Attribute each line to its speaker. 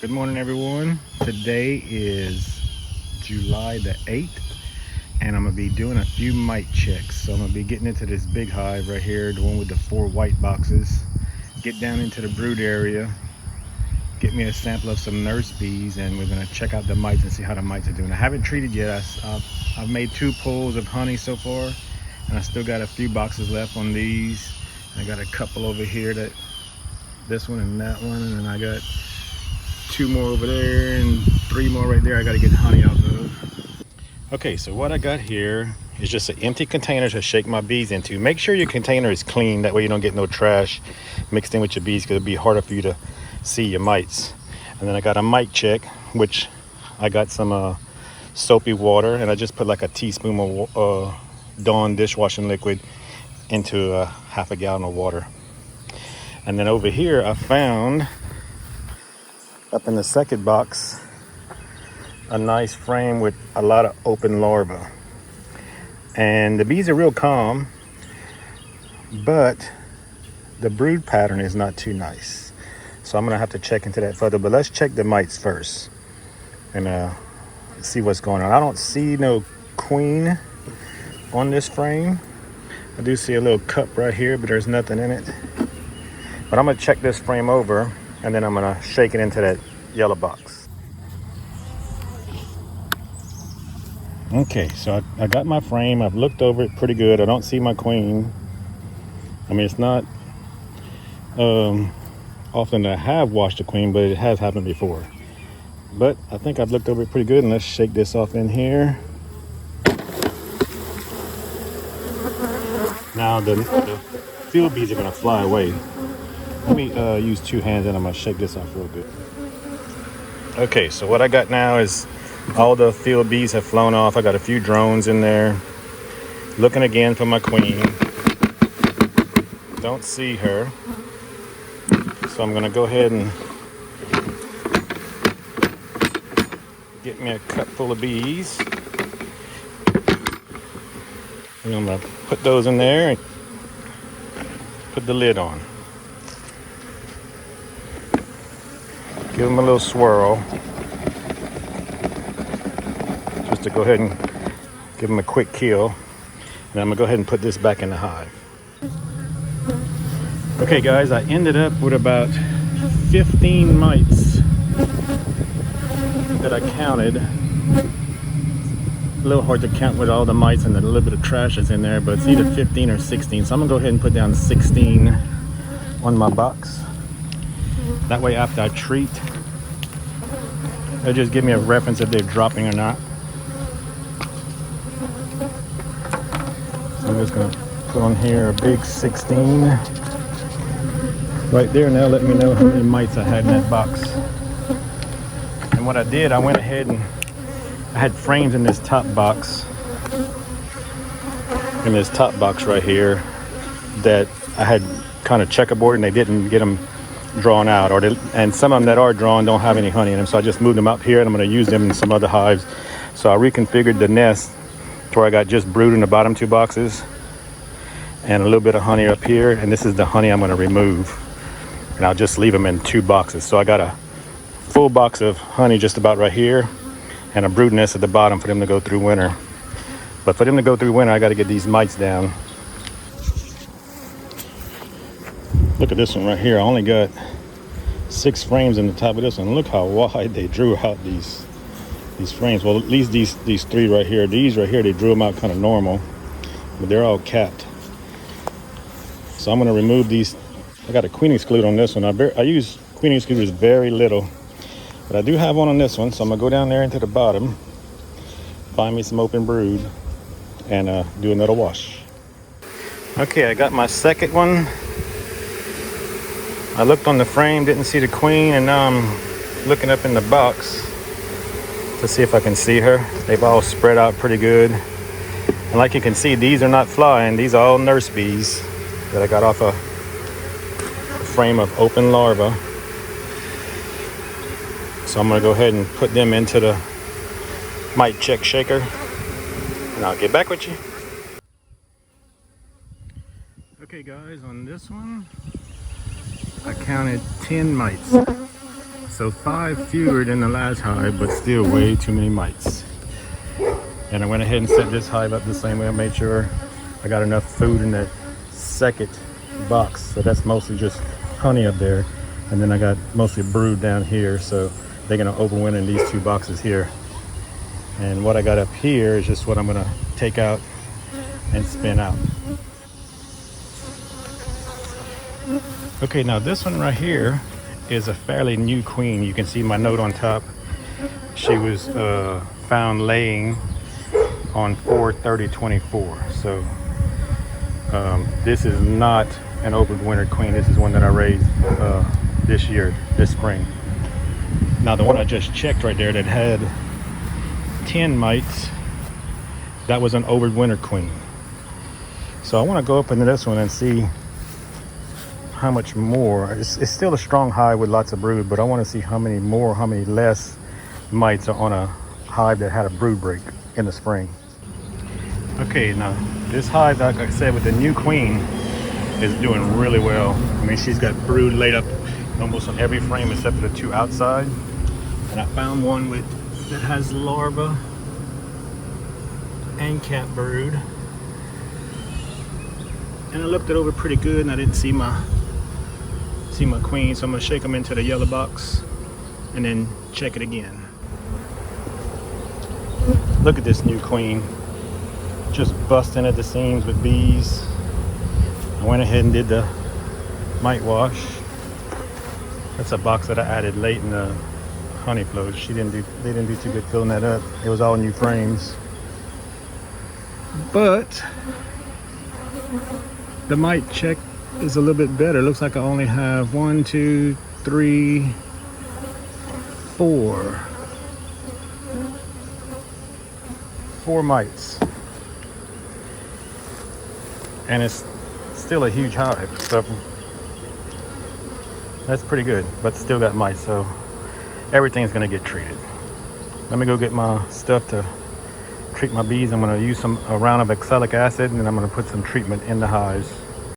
Speaker 1: Good morning, everyone. Today is July the 8th, and I'm gonna be doing a few mite checks. So I'm gonna be getting into this big hive right here, the one with the 4 white boxes. Get down into the brood area, get me a sample of some nurse bees, and we're gonna check out the mites and see how the mites are doing. I haven't treated yet. I've made 2 pulls of honey so far, and I still got a few boxes left on these. I got a couple over here, this one and that one, and then I got 2 more over there and 3 more right there I got to get honey out of. Okay, so what I got here is just an empty container to shake my bees into. Make sure your container is clean, that way you don't get no trash mixed in with your bees, because it'll be harder for you to see your mites. And then I got a mite check, which I got some soapy water, and I just put like a teaspoon of Dawn dishwashing liquid into half a gallon of water. And then over here I found, up in the second box, a nice frame with a lot of open larvae. And the bees are real calm, but the brood pattern is not too nice. So I'm gonna have to check into that further, but let's check the mites first and see what's going on. I don't see no queen on this frame. I do see a little cup right here, but there's nothing in it. But I'm gonna check this frame over, and then I'm gonna shake it into that yellow box. Okay, so I got my frame. I've looked over it pretty good. I don't see my queen. I mean, it's not often that I have washed a queen, but it has happened before. But I think I've looked over it pretty good, and let's shake this off in here. Now the field bees are gonna fly away. Let me use 2 hands, and I'm gonna shake this off real good. Okay, so what I got now is all the field bees have flown off. I got a few drones in there. Looking again for my queen. Don't see her. So I'm gonna go ahead and get me a cup full of bees. And I'm gonna put those in there and put the lid on. Give them a little swirl, just to go ahead and give them a quick kill. And I'm gonna go ahead and put this back in the hive. Okay guys, I ended up with about 15 mites that I counted. A little hard to count with all the mites and a little bit of trash that's in there, but it's either 15 or 16. So I'm gonna go ahead and put down 16 on my box. That way after I treat, it'll just give me a reference if they're dropping or not. So I'm just gonna put on here a big 16 right there. Now let me know how many mites I had in that box. And what I did, I went ahead and I had frames in this top box, right here, that I had kind of checkerboard, and they didn't get them drawn out, and some of them that are drawn don't have any honey in them, so I just moved them up here, and I'm going to use them in some other hives. So I reconfigured the nest to where I got just brood in the bottom 2 boxes and a little bit of honey up here, and this is the honey I'm going to remove, and I'll just leave them in 2 boxes. So I got a full box of honey just about right here, and a brood nest at the bottom for them to go through winter. But for them to go through winter, I got to get these mites down. Look at this one right here. I only got 6 frames in the top of this one. Look how wide they drew out these frames. Well, at least these 3 right here. These right here, they drew them out kind of normal, but they're all capped. So I'm going to remove these. I got a queen exclude on this one. I use queen excluders very little, but I do have one on this one. So I'm going to go down there into the bottom, find me some open brood, and do another wash. Okay, I got my second one. I looked on the frame, didn't see the queen, and now I'm looking up in the box to see if I can see her. They've all spread out pretty good. And like you can see, these are not flying. These are all nurse bees that I got off a frame of open larvae. So I'm gonna go ahead and put them into the mite check shaker, and I'll get back with you. Okay guys, on this one, I counted 10 mites. So 5 fewer than the last hive, but still way too many mites. And I went ahead and set this hive up the same way. I made sure I got enough food in that second box. So that's mostly just honey up there. And then I got mostly brood down here. So they're gonna overwinter in these 2 boxes here. And what I got up here is just what I'm gonna take out and spin out. Okay, now this one right here is a fairly new queen. You can see my note on top. She was found laying on 4/30/24. So this is not an overwintered queen. This is one that I raised this year, this spring. Now the one I just checked right there that had 10 mites, that was an overwintered queen. So I want to go up into this one and see how much more. It's still a strong hive with lots of brood, but I want to see how many more, how many less mites are on a hive that had a brood break in the spring. Okay, now this hive, like I said, with the new queen is doing really well. I mean, she's got brood laid up almost on every frame except for the 2 outside. And I found one that has larva and cat brood. And I looked it over pretty good and I didn't see my queen, so I'm gonna shake them into the yellow box and then check it again. Look at this new queen, just busting at the seams with bees. I went ahead and did the mite wash. That's a box that I added late in the honey flow. They didn't do too good filling that up. It was all new frames. But the mite check is a little bit better. Looks like I only have 1, 2, 3, 4. 4 mites. And it's still a huge hive, so that's pretty good, but still got mites, so everything's gonna get treated. Let me go get my stuff to treat my bees. I'm gonna use a round of oxalic acid, and then I'm gonna put some treatment in the hives.